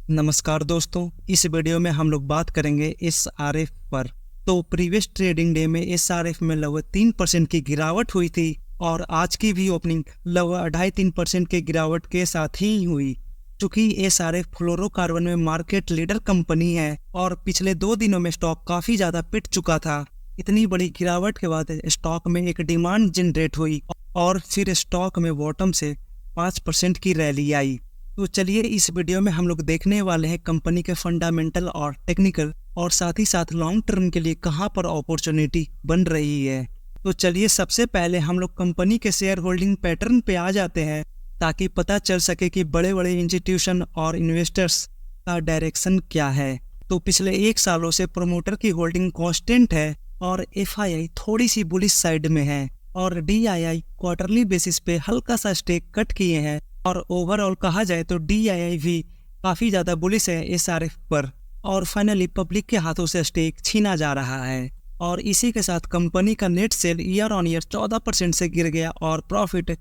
नमस्कार दोस्तों, इस वीडियो में हम लोग बात करेंगे एसआरएफ पर। तो प्रीवियस ट्रेडिंग डे में एसआरएफ में लगभग 3% की गिरावट हुई थी और आज की भी ओपनिंग लगभग 2.5-3% के गिरावट के साथ ही हुई। चूंकि एसआरएफ फ्लोरोकार्बन में मार्केट लीडर कंपनी है और पिछले 2 दिनों में स्टॉक काफी ज्यादा पिट चुका था। इतनी बड़ी गिरावट के बाद स्टॉक में एक डिमांड जनरेट हुई और फिर स्टॉक में बॉटम से 5% की रैली आई। तो चलिए इस वीडियो में हम लोग देखने वाले हैं कंपनी के फंडामेंटल और टेक्निकल और साथ ही साथ लॉन्ग टर्म के लिए कहां पर अपॉर्चुनिटी बन रही है। तो चलिए सबसे पहले हम लोग कंपनी के शेयर होल्डिंग पैटर्न पे आ जाते हैं ताकि पता चल सके कि बड़े बड़े इंस्टीट्यूशन और इन्वेस्टर्स का डायरेक्शन क्या है। तो पिछले 1 सालों से प्रोमोटर की होल्डिंग कांस्टेंट है और एफआईआई थोड़ी सी बुलिश साइड में है और डीआईआई क्वार्टरली बेसिस पे हल्का सा स्टेक कट किए हैं और ओवरऑल कहा जाए तो डीआईआई भी काफ़ी ज़्यादा बुलिश है एसआरएफ पर। और फाइनली पब्लिक के हाथों से स्टेक छीना जा रहा है और इसी के साथ कंपनी का net cell year on year 14% से गिर गया और प्रॉफिट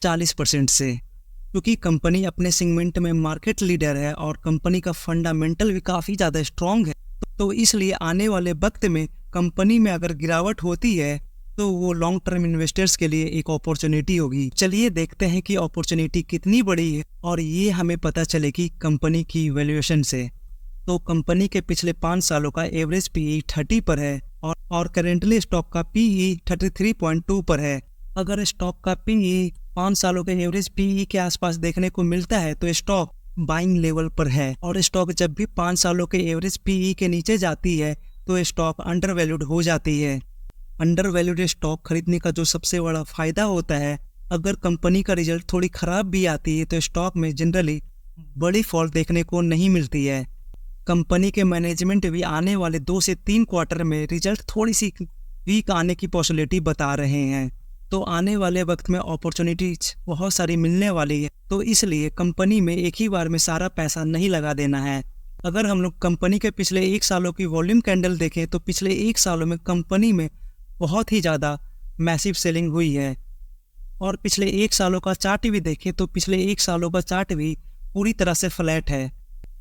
40% से। क्योंकि कंपनी अपने सेगमेंट में मार्केट लीडर है और कंपनी का फंडामेंटल भी काफ़ी ज़्यादा स्ट्रॉन्ग है, तो इसलिए आने वाले वक्त में कंपनी में अगर गिरावट होती है तो वो लॉन्ग टर्म इन्वेस्टर्स के लिए एक अपॉर्चुनिटी होगी। चलिए देखते हैं कि अपॉर्चुनिटी कितनी बड़ी है और ये हमें पता चलेगी कंपनी की वैल्यूएशन से। तो कंपनी के पिछले 5 सालों का एवरेज पीई 30 पर है और करेंटली स्टॉक का पीई 33.2 पर है। अगर स्टॉक का पीई 5 सालों के एवरेज पीई के आसपास देखने को मिलता है तो स्टॉक बाइंग लेवल पर है और स्टॉक जब भी 5 सालों के एवरेज पीई के नीचे जाती है तो स्टॉक अंडर वैल्यूड हो जाती है। अंडर वैल्यूड स्टॉक खरीदने का जो सबसे बड़ा फायदा होता है, अगर कंपनी का रिजल्ट थोड़ी खराब भी आती है तो स्टॉक में जनरली बड़ी फॉल देखने को नहीं मिलती है। कंपनी के मैनेजमेंट भी आने वाले 2 से 3 क्वार्टर में रिजल्ट थोड़ी सी वीक आने की पॉसिबिलिटी बता रहे हैं। तो आने वाले वक्त में अपॉर्चुनिटीज बहुत सारी मिलने वाली है, तो इसलिए कंपनी में एक ही बार में सारा पैसा नहीं लगा देना है। अगर हम लोग कंपनी के पिछले 1 सालों की वॉल्यूम कैंडल देखें तो पिछले 1 सालों में कंपनी में बहुत ही ज़्यादा मैसिव सेलिंग हुई है और पिछले 1 सालों का चार्ट भी देखें तो पिछले 1 सालों का चार्ट भी पूरी तरह से फ्लैट है।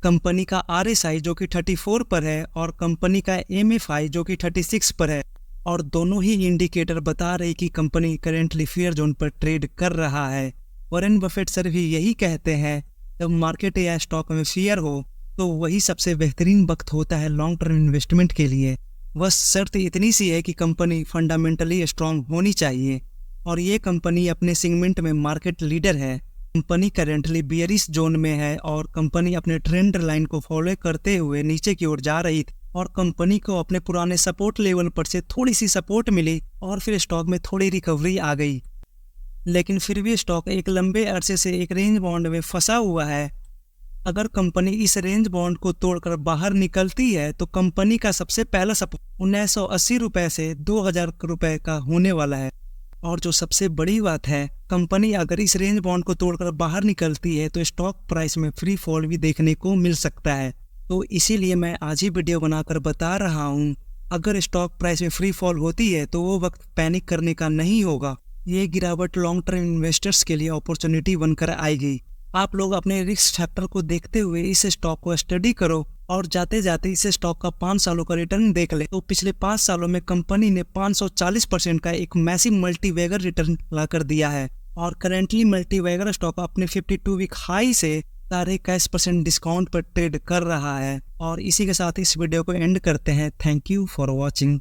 कंपनी का आरएसआई जो कि 34 पर है और कंपनी का एमएफआई जो कि 36 पर है और दोनों ही इंडिकेटर बता रहे कि कंपनी करेंटली फेयर जोन पर ट्रेड कर रहा है। वॉरेन बफेट सर भी यही कहते हैं, जब मार्केट या स्टॉक में फेयर हो तो वही सबसे बेहतरीन वक्त होता है लॉन्ग टर्म इन्वेस्टमेंट के लिए। बस शर्त इतनी सी है कि कंपनी फंडामेंटली स्ट्रांग होनी चाहिए और ये कंपनी अपने सेगमेंट में मार्केट लीडर है। कंपनी करेंटली बियरिश जोन में है और कंपनी अपने ट्रेंड लाइन को फॉलो करते हुए नीचे की ओर जा रही थी और कंपनी को अपने पुराने सपोर्ट लेवल पर से थोड़ी सी सपोर्ट मिली और फिर स्टॉक में थोड़ी रिकवरी आ गई। लेकिन फिर भी स्टॉक एक लंबे अरसे से एक रेंज बाउंड में फंसा हुआ है। अगर कंपनी इस रेंज बाउंड को तोड़कर बाहर निकलती है तो कंपनी का सबसे पहला सपोर्ट 1980 रुपये से 2000 रुपये का होने वाला है। और जो सबसे बड़ी बात है, कंपनी अगर इस रेंज बाउंड को तोड़कर बाहर निकलती है तो स्टॉक प्राइस में फ्री फॉल भी देखने को मिल सकता है। तो इसीलिए मैं आज ही वीडियो बनाकर बता रहा हूँ, अगर स्टॉक प्राइस में फ्री फॉल होती है तो वो वक्त पैनिक करने का नहीं होगा। ये गिरावट लॉन्ग टर्म इन्वेस्टर्स के लिए अपॉर्चुनिटी बनकर आएगी। आप लोग अपने रिस्क फैक्टर को देखते हुए इस स्टॉक को स्टडी करो और जाते जाते इस स्टॉक का 5 सालों का रिटर्न देख ले। तो पिछले 5 सालों में कंपनी ने 540% का एक मैसिव मल्टीवैगर रिटर्न ला कर दिया है और करेंटली मल्टीवैगर स्टॉक अपने 52 वीक हाई से 21% डिस्काउंट पर ट्रेड कर रहा है। और इसी के साथ इस वीडियो को एंड करते हैं। Thank you for watching.